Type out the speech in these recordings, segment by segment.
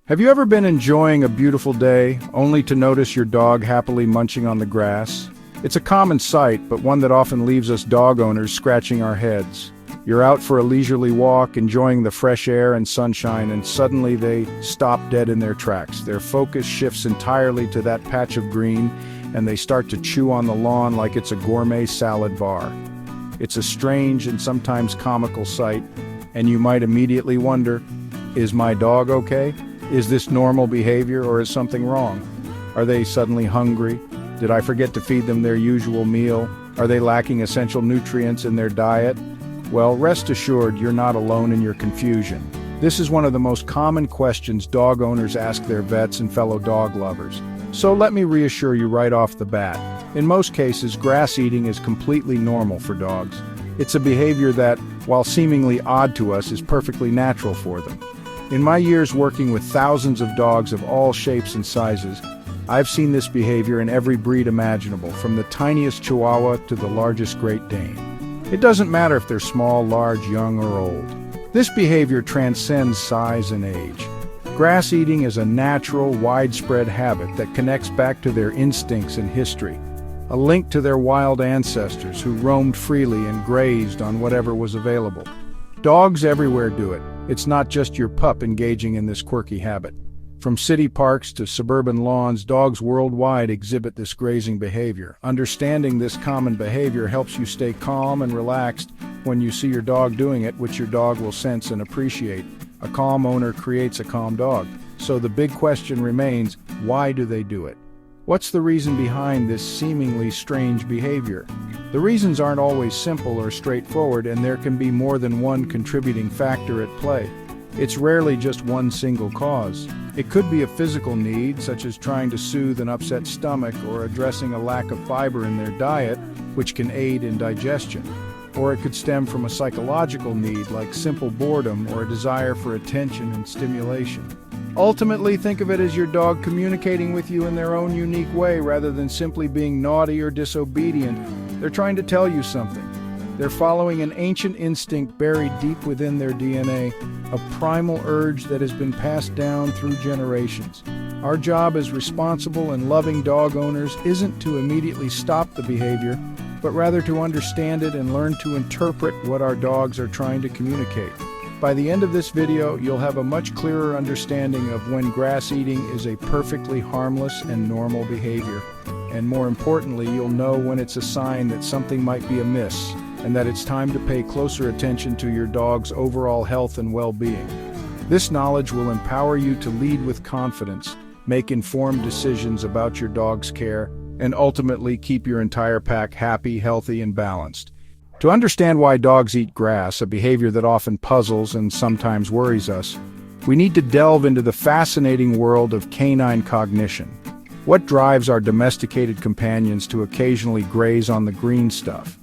Have you ever been enjoying a beautiful day, only to notice your dog happily munching on the grass? It's a common sight, but one that often leaves us dog owners scratching our heads. You're out for a leisurely walk, enjoying the fresh air and sunshine, and suddenly they stop dead in their tracks. Their focus shifts entirely to that patch of green, and they start to chew on the lawn like it's a gourmet salad bar. It's a strange and sometimes comical sight, and you might immediately wonder, is my dog okay? Is this normal behavior, or is something wrong? Are they suddenly hungry? Did I forget to feed them their usual meal? Are they lacking essential nutrients in their diet? Well, rest assured you're not alone in your confusion. This is one of the most common questions dog owners ask their vets and fellow dog lovers. So let me reassure you right off the bat. In most cases, grass eating is completely normal for dogs. It's a behavior that, while seemingly odd to us, is perfectly natural for them. In my years working with thousands of dogs of all shapes and sizes, I've seen this behavior in every breed imaginable, from the tiniest Chihuahua to the largest Great Dane. It doesn't matter if they're small, large, young, or old. This behavior transcends size and age. Grass eating is a natural, widespread habit that connects back to their instincts and history, a link to their wild ancestors who roamed freely and grazed on whatever was available. Dogs everywhere do it. It's not just your pup engaging in this quirky habit. From city parks to suburban lawns, dogs worldwide exhibit this grazing behavior. Understanding this common behavior helps you stay calm and relaxed when you see your dog doing it, which your dog will sense and appreciate. A calm owner creates a calm dog. So the big question remains, why do they do it? What's the reason behind this seemingly strange behavior? The reasons aren't always simple or straightforward, and there can be more than one contributing factor at play. It's rarely just one single cause. It could be a physical need, such as trying to soothe an upset stomach or addressing a lack of fiber in their diet, which can aid in digestion. Or it could stem from a psychological need, like simple boredom or a desire for attention and stimulation. Ultimately, think of it as your dog communicating with you in their own unique way rather than simply being naughty or disobedient. They're trying to tell you something. They're following an ancient instinct buried deep within their DNA, a primal urge that has been passed down through generations. Our job as responsible and loving dog owners isn't to immediately stop the behavior, but rather to understand it and learn to interpret what our dogs are trying to communicate. By the end of this video, you'll have a much clearer understanding of when grass eating is a perfectly harmless and normal behavior. And more importantly, you'll know when it's a sign that something might be amiss, and that it's time to pay closer attention to your dog's overall health and well-being. This knowledge will empower you to lead with confidence, make informed decisions about your dog's care, and ultimately keep your entire pack happy, healthy, and balanced. To understand why dogs eat grass, a behavior that often puzzles and sometimes worries us, we need to delve into the fascinating world of canine cognition. What drives our domesticated companions to occasionally graze on the green stuff?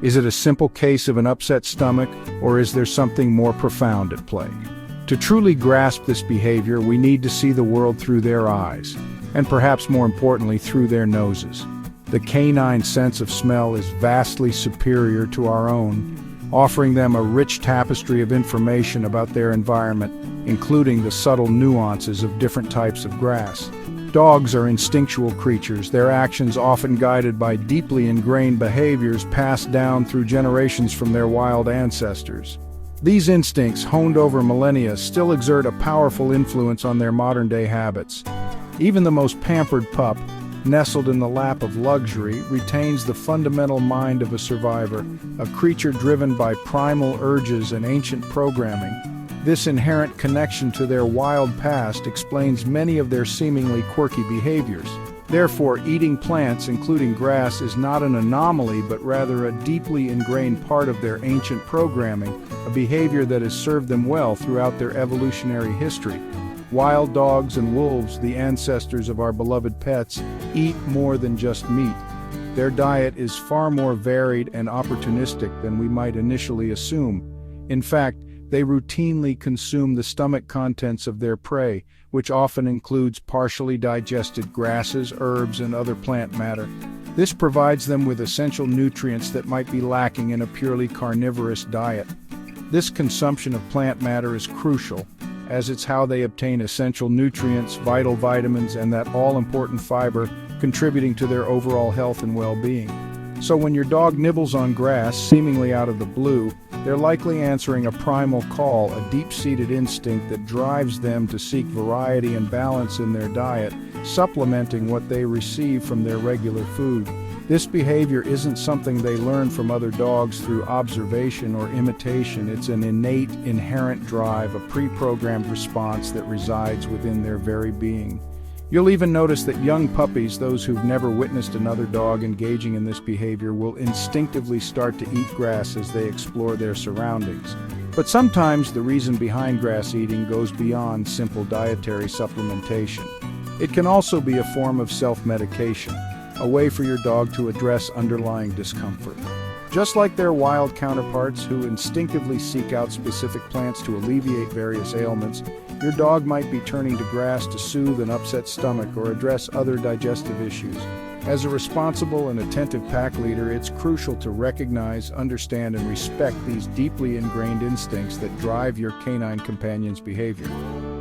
Is it a simple case of an upset stomach, or is there something more profound at play? To truly grasp this behavior, we need to see the world through their eyes, and perhaps more importantly, through their noses. The canine sense of smell is vastly superior to our own, offering them a rich tapestry of information about their environment, including the subtle nuances of different types of grass. Dogs are instinctual creatures, their actions often guided by deeply ingrained behaviors passed down through generations from their wild ancestors. These instincts, honed over millennia, still exert a powerful influence on their modern-day habits. Even the most pampered pup, nestled in the lap of luxury, retains the fundamental mind of a survivor, a creature driven by primal urges and ancient programming. This inherent connection to their wild past explains many of their seemingly quirky behaviors. Therefore, eating plants, including grass, is not an anomaly but rather a deeply ingrained part of their ancient programming, a behavior that has served them well throughout their evolutionary history. Wild dogs and wolves, the ancestors of our beloved pets, eat more than just meat. Their diet is far more varied and opportunistic than we might initially assume. In fact, they routinely consume the stomach contents of their prey, which often includes partially digested grasses, herbs, and other plant matter. This provides them with essential nutrients that might be lacking in a purely carnivorous diet. This consumption of plant matter is crucial, as it's how they obtain essential nutrients, vital vitamins, and that all-important fiber, contributing to their overall health and well-being. So when your dog nibbles on grass, seemingly out of the blue, they're likely answering a primal call, a deep-seated instinct that drives them to seek variety and balance in their diet, supplementing what they receive from their regular food. This behavior isn't something they learn from other dogs through observation or imitation. It's an innate, inherent drive, a pre-programmed response that resides within their very being. You'll even notice that young puppies, those who've never witnessed another dog engaging in this behavior, will instinctively start to eat grass as they explore their surroundings. But sometimes the reason behind grass eating goes beyond simple dietary supplementation. It can also be a form of self-medication, a way for your dog to address underlying discomfort. Just like their wild counterparts who instinctively seek out specific plants to alleviate various ailments, your dog might be turning to grass to soothe an upset stomach or address other digestive issues. As a responsible and attentive pack leader, it's crucial to recognize, understand, and respect these deeply ingrained instincts that drive your canine companion's behavior.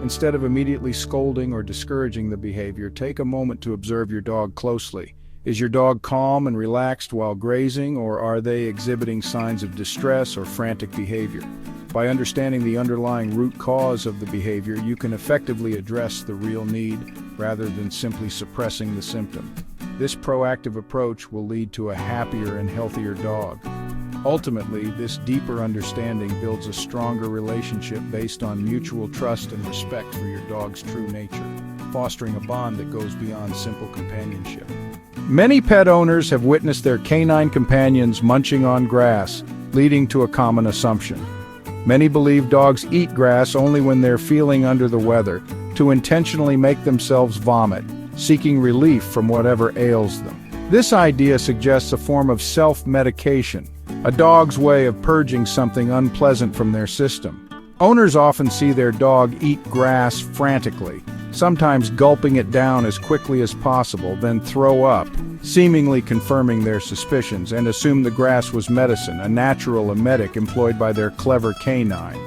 Instead of immediately scolding or discouraging the behavior, take a moment to observe your dog closely. Is your dog calm and relaxed while grazing, or are they exhibiting signs of distress or frantic behavior? By understanding the underlying root cause of the behavior, you can effectively address the real need rather than simply suppressing the symptom. This proactive approach will lead to a happier and healthier dog. Ultimately, this deeper understanding builds a stronger relationship based on mutual trust and respect for your dog's true nature, fostering a bond that goes beyond simple companionship. Many pet owners have witnessed their canine companions munching on grass, leading to a common assumption. Many believe dogs eat grass only when they're feeling under the weather, to intentionally make themselves vomit, seeking relief from whatever ails them. This idea suggests a form of self-medication, a dog's way of purging something unpleasant from their system. Owners often see their dog eat grass frantically, sometimes gulping it down as quickly as possible, then throw up, seemingly confirming their suspicions, and assume the grass was medicine, a natural emetic employed by their clever canine.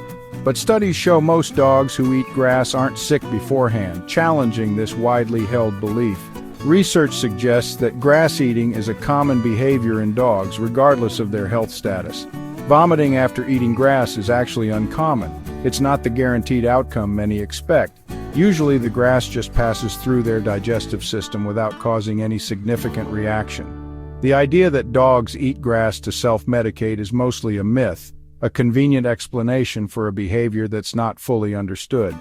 But studies show most dogs who eat grass aren't sick beforehand, challenging this widely held belief. Research suggests that grass eating is a common behavior in dogs, regardless of their health status. Vomiting after eating grass is actually uncommon. It's not the guaranteed outcome many expect. Usually the grass just passes through their digestive system without causing any significant reaction. The idea that dogs eat grass to self-medicate is mostly a myth, a convenient explanation for a behavior that's not fully understood.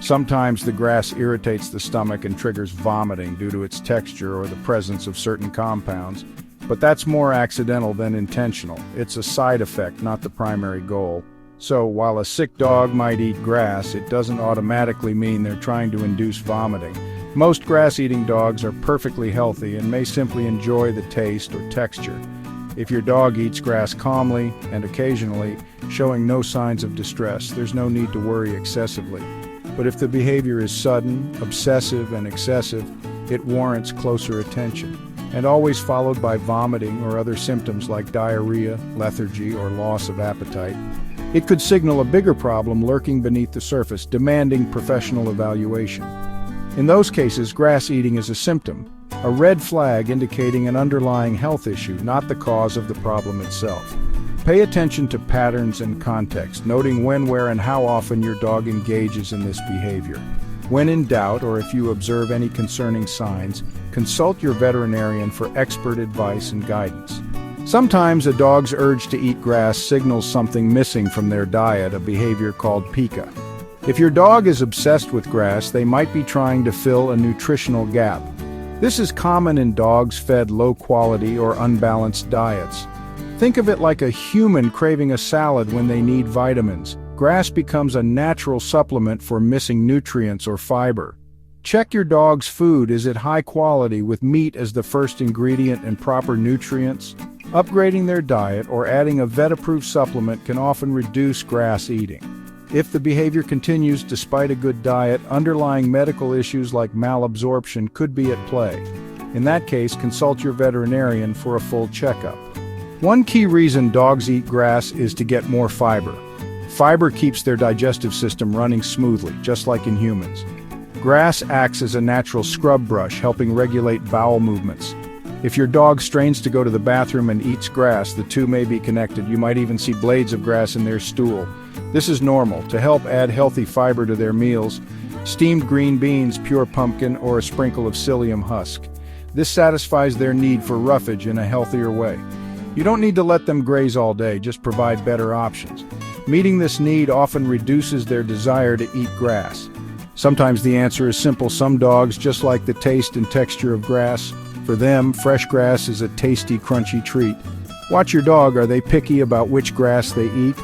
Sometimes the grass irritates the stomach and triggers vomiting due to its texture or the presence of certain compounds, but that's more accidental than intentional. It's a side effect, not the primary goal. So, while a sick dog might eat grass, it doesn't automatically mean they're trying to induce vomiting. Most grass-eating dogs are perfectly healthy and may simply enjoy the taste or texture. If your dog eats grass calmly and occasionally, showing no signs of distress, there's no need to worry excessively. But if the behavior is sudden, obsessive, and excessive, it warrants closer attention, and always followed by vomiting or other symptoms like diarrhea, lethargy, or loss of appetite. It could signal a bigger problem lurking beneath the surface, demanding professional evaluation. In those cases, grass eating is a symptom, a red flag indicating an underlying health issue, not the cause of the problem itself. Pay attention to patterns and context, noting when, where, and how often your dog engages in this behavior. When in doubt, or if you observe any concerning signs, consult your veterinarian for expert advice and guidance. Sometimes a dog's urge to eat grass signals something missing from their diet, a behavior called pica. If your dog is obsessed with grass, they might be trying to fill a nutritional gap. This is common in dogs fed low-quality or unbalanced diets. Think of it like a human craving a salad when they need vitamins. Grass becomes a natural supplement for missing nutrients or fiber. Check your dog's food. Is it high quality with meat as the first ingredient and proper nutrients? Upgrading their diet or adding a vet-approved supplement can often reduce grass eating. If the behavior continues despite a good diet, underlying medical issues like malabsorption could be at play. In that case, consult your veterinarian for a full checkup. One key reason dogs eat grass is to get more fiber. Fiber keeps their digestive system running smoothly, just like in humans. Grass acts as a natural scrub brush, helping regulate bowel movements. If your dog strains to go to the bathroom and eats grass, the two may be connected. You might even see blades of grass in their stool. This is normal. To help add healthy fiber to their meals, steamed green beans, pure pumpkin, or a sprinkle of psyllium husk. This satisfies their need for roughage in a healthier way. You don't need to let them graze all day, just provide better options. Meeting this need often reduces their desire to eat grass. Sometimes the answer is simple. Some dogs just like the taste and texture of grass. For them, fresh grass is a tasty, crunchy treat. Watch your dog. Are they picky about which grass they eat?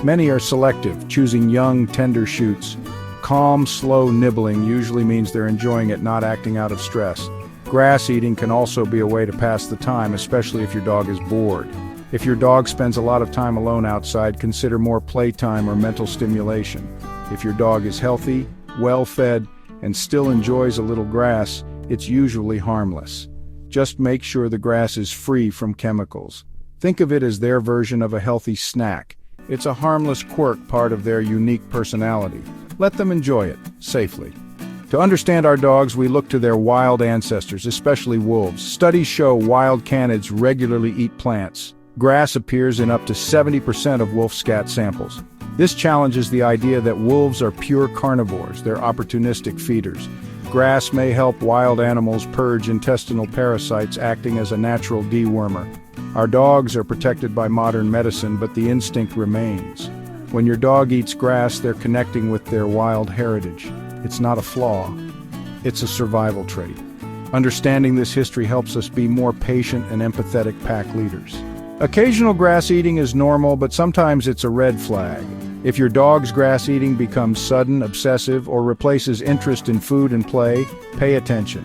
Many are selective, choosing young, tender shoots. Calm, slow nibbling usually means they're enjoying it, not acting out of stress. Grass eating can also be a way to pass the time, especially if your dog is bored. If your dog spends a lot of time alone outside, consider more playtime or mental stimulation. If your dog is healthy, well-fed, and still enjoys a little grass, it's usually harmless. Just make sure the grass is free from chemicals. Think of it as their version of a healthy snack. It's a harmless quirk, part of their unique personality. Let them enjoy it, safely. To understand our dogs, we look to their wild ancestors, especially wolves. Studies show wild canids regularly eat plants. Grass appears in up to 70% of wolf scat samples. This challenges the idea that wolves are pure carnivores. They're opportunistic feeders. Grass may help wild animals purge intestinal parasites, acting as a natural dewormer. Our dogs are protected by modern medicine, but the instinct remains. When your dog eats grass, they're connecting with their wild heritage. It's not a flaw, it's a survival trait. Understanding this history helps us be more patient and empathetic pack leaders. Occasional grass eating is normal, but sometimes it's a red flag. If your dog's grass eating becomes sudden, obsessive, or replaces interest in food and play, pay attention.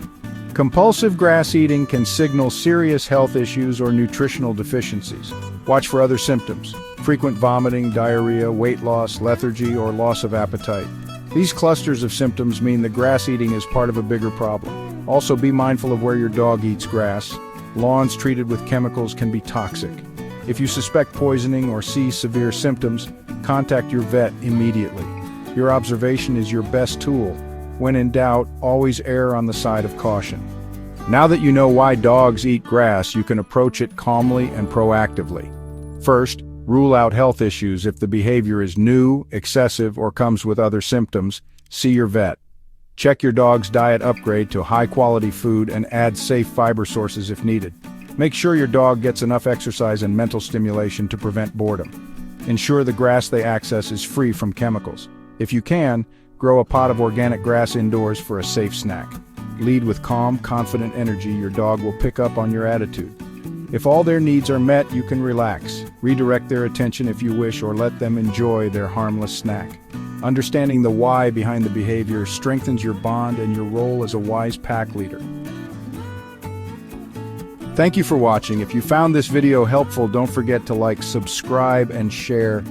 Compulsive grass eating can signal serious health issues or nutritional deficiencies. Watch for other symptoms: frequent vomiting, diarrhea, weight loss, lethargy, or loss of appetite. These clusters of symptoms mean that grass eating is part of a bigger problem. Also, be mindful of where your dog eats grass. Lawns treated with chemicals can be toxic. If you suspect poisoning or see severe symptoms, contact your vet immediately. Your observation is your best tool. When in doubt, always err on the side of caution. Now that you know why dogs eat grass, you can approach it calmly and proactively. First, rule out health issues. If the behavior is new, excessive, or comes with other symptoms, see your vet. Check your dog's diet, upgrade to high-quality food, and add safe fiber sources if needed. Make sure your dog gets enough exercise and mental stimulation to prevent boredom. Ensure the grass they access is free from chemicals. If you can, grow a pot of organic grass indoors for a safe snack. Lead with calm, confident energy. Your dog will pick up on your attitude. If all their needs are met, you can relax. Redirect their attention if you wish, or let them enjoy their harmless snack. Understanding the why behind the behavior strengthens your bond and your role as a wise pack leader. Thank you for watching. If you found this video helpful, don't forget to like, subscribe, and share.